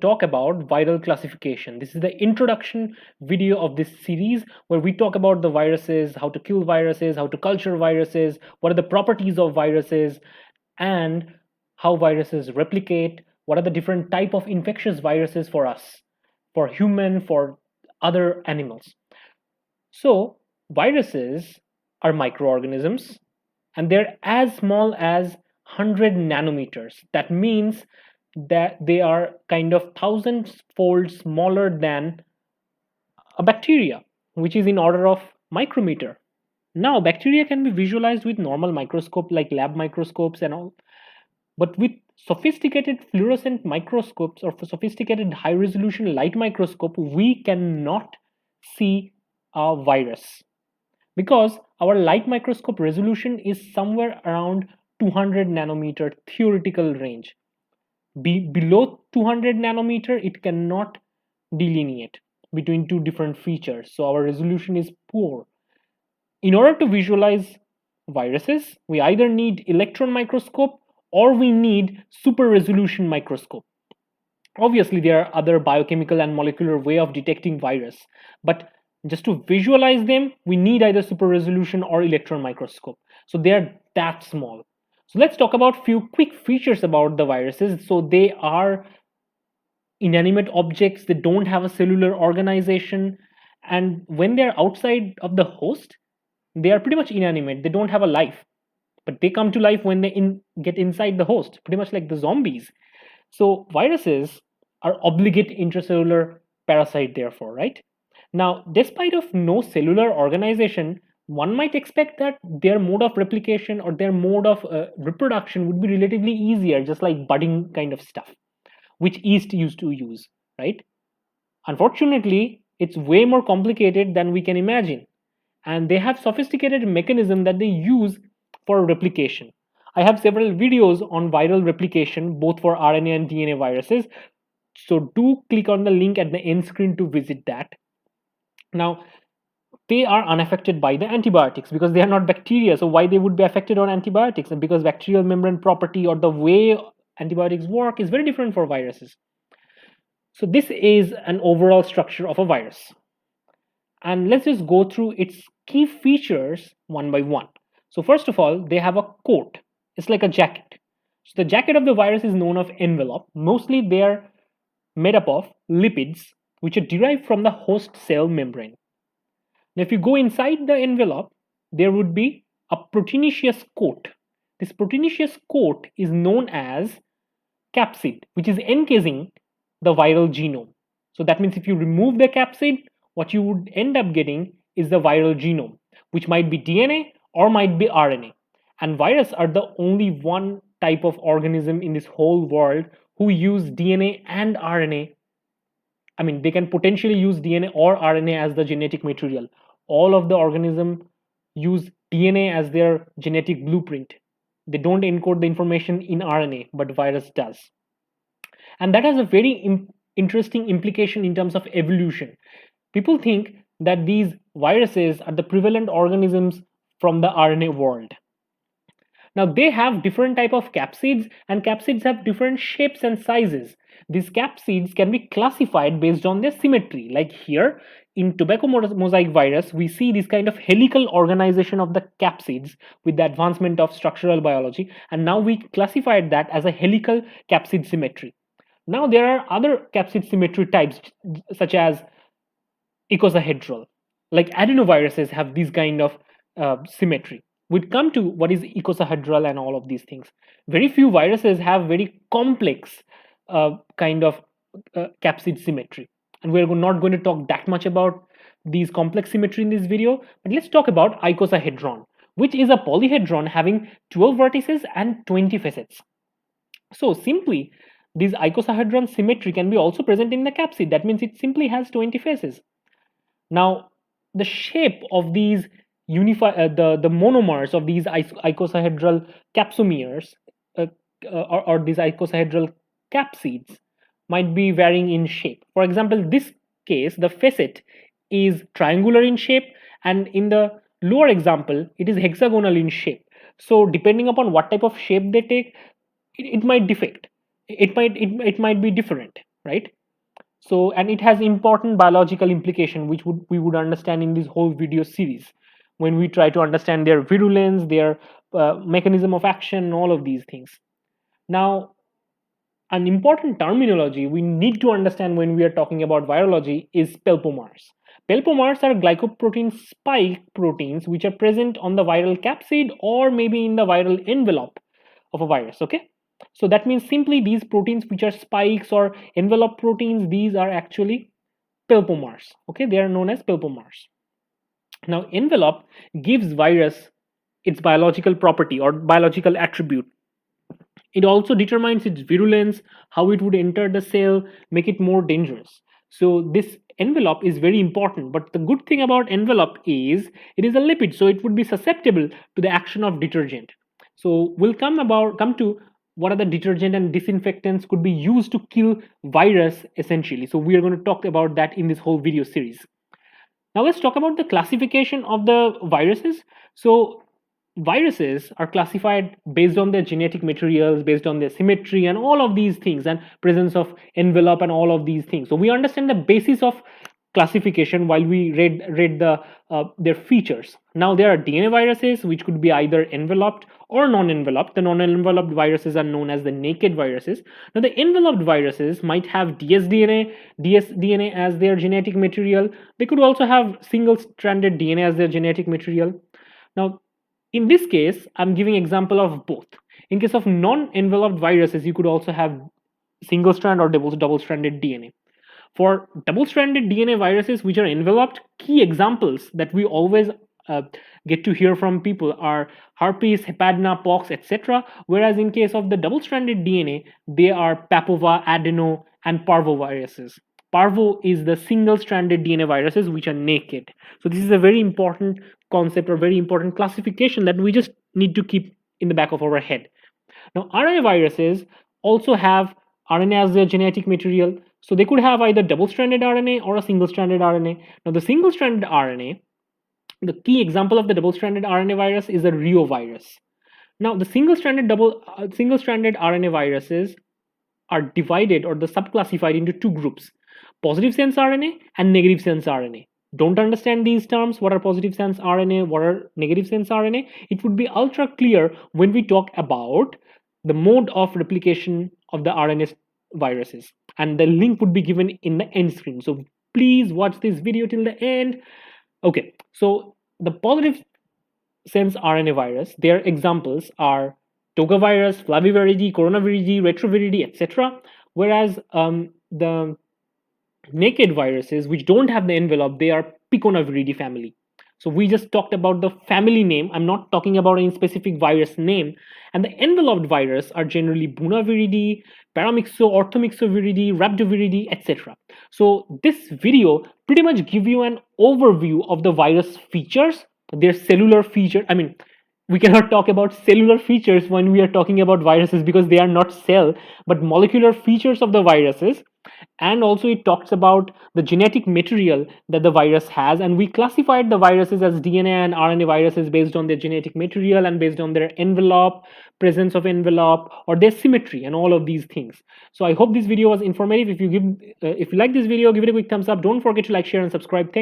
talk about viral classification. This is the introduction video of this series where we talk about the viruses, how to kill viruses, how to culture viruses, what are the properties of viruses, and how viruses replicate, what are the different type of infectious viruses for us, for human, for other animals. So viruses are microorganisms and they're as small as 100 nanometers. That means that they are kind of thousand-fold smaller than a bacteria, which is in order of micrometer. Now, bacteria can be visualized with normal microscope like lab microscopes and all, but with sophisticated fluorescent microscopes or sophisticated high resolution light microscope, we cannot see a virus because our light microscope resolution is somewhere around 200 nanometer theoretical range. Below 200 nanometer, it cannot delineate between two different features, so our resolution is poor. In order to visualize viruses, we either need electron microscope or we need super resolution microscope. Obviously, there are other biochemical and molecular way of detecting virus, but just to visualize them, we need either super resolution or electron microscope. So they are that small. So let's talk about few quick features about the viruses. So they are inanimate objects, they don't have a cellular organization, and when they're outside of the host, they are pretty much inanimate, they don't have a life, but they come to life when they get inside the host, pretty much like the zombies. So viruses are obligate intracellular parasite therefore, right? Now, despite of no cellular organization, one might expect that their mode of replication or their mode of reproduction would be relatively easier, just like budding kind of stuff, which yeast used to use, right? Unfortunately, it's way more complicated than we can imagine, and they have sophisticated mechanism that they use for replication. I have several videos on viral replication, both for RNA and DNA viruses, so do click on the link at the end screen to visit that. Now, they are unaffected by the antibiotics because they are not bacteria. So why they would be affected on antibiotics? And because bacterial membrane property or the way antibiotics work is very different for viruses. So this is an overall structure of a virus. And let's just go through its key features one by one. So first of all, they have a coat. It's like a jacket. So the jacket of the virus is known as envelope. Mostly they are made up of lipids, which are derived from the host cell membrane. Now, if you go inside the envelope, there would be a proteinaceous coat. This proteinaceous coat is known as capsid, which is encasing the viral genome. So that means if you remove the capsid, what you would end up getting is the viral genome, which might be DNA or might be RNA. And viruses are the only one type of organism in this whole world who use DNA and RNA. I mean, they can potentially use DNA or RNA as the genetic material. All of the organisms use DNA as their genetic blueprint. They don't encode the information in RNA, but virus does. And that has a very interesting implication in terms of evolution. People think that these viruses are the prevalent organisms from the RNA world. Now, they have different type of capsids, and capsids have different shapes and sizes. These capsids can be classified based on their symmetry. Like here, in tobacco mosaic virus, we see this kind of helical organization of the capsids with the advancement of structural biology, and now we classified that as a helical capsid symmetry. Now, there are other capsid symmetry types, such as icosahedral. Like adenoviruses have this kind of symmetry. We'd come to what is icosahedral and all of these things. Very few viruses have very complex kind of capsid symmetry. And we're not going to talk that much about these complex symmetry in this video, but let's talk about icosahedron, which is a polyhedron having 12 vertices and 20 facets. So simply, this icosahedron symmetry can be also present in the capsid. That means it simply has 20 faces. Now, the shape of these the monomers of these icosahedral capsomeres or these icosahedral capsids might be varying in shape. For example, this case, the facet is triangular in shape, and in the lower example, it is hexagonal in shape. So depending upon what type of shape they take, it might defect. It might be different. right? So, and it has important biological implication, which we would understand in this whole video series when we try to understand their virulence, their mechanism of action, all of these things. Now, an important terminology we need to understand when we are talking about virology is pelpomers. Pelpomers are glycoprotein spike proteins which are present on the viral capsid or maybe in the viral envelope of a virus. Okay, so that means simply these proteins which are spikes or envelope proteins, these are actually pelpomers. Okay, they are known as pelpomers. Now, envelope gives virus its biological property or biological attribute. It also determines its virulence, how it would enter the cell, make it more dangerous. So this envelope is very important. But the good thing about envelope is it is a lipid, so it would be susceptible to the action of detergent. So we'll come to what are the detergent and disinfectants could be used to kill virus essentially. So we are going to talk about that in this whole video series. Now let's talk about the classification of the viruses. So viruses are classified based on their genetic materials, based on their symmetry and all of these things, and presence of envelope and all of these things. So we understand the basis of classification while we read their features. Now there are DNA viruses which could be either enveloped or non-enveloped. The non-enveloped viruses are known as the naked viruses. Now the enveloped viruses might have dsDNA as their genetic material. They could also have single-stranded DNA as their genetic material. Now in this case, I'm giving example of both. In case of non-enveloped viruses, you could also have single strand or double-stranded DNA. For double-stranded DNA viruses which are enveloped, key examples that we always get to hear from people are herpes, hepadina, pox, etc. Whereas in case of the double-stranded DNA, they are papova, adeno, and parvoviruses. Parvo is the single-stranded DNA viruses which are naked. So this is a very important concept or very important classification that we just need to keep in the back of our head. Now, RNA viruses also have RNA as their genetic material. So they could have either double-stranded RNA or a single-stranded RNA. Now, the single-stranded RNA, the key example of the double-stranded RNA virus is a reovirus. Now, the single-stranded RNA viruses are divided or the subclassified into two groups: positive sense RNA and negative sense RNA. Don't understand these terms, what are positive sense RNA, what are negative sense RNA? It would be ultra clear when we talk about the mode of replication of the RNA viruses, and the link would be given in the end screen. So please watch this video till the end. Okay, so the positive sense RNA virus, their examples are togavirus, flaviviridae, coronaviridae, retroviridae, etc. Whereas the naked viruses which don't have the envelope, they are piconaviridae family. So we just talked about the family name. I'm not talking about any specific virus name. And the enveloped virus are generally bunaviridae, paramyxo, orthomyxoviridae, rhabdoviridae, etc. So this video pretty much give you an overview of the virus features, their cellular feature. I mean, we cannot talk about cellular features when we are talking about viruses because they are not cell, but molecular features of the viruses. And also it talks about the genetic material that the virus has, and we classified the viruses as DNA and RNA viruses based on their genetic material and based on their envelope, presence of envelope, or their symmetry, and all of these things. So I hope this video was informative. If you like this video, give it a quick thumbs up. Don't forget to like, share, and subscribe. Thank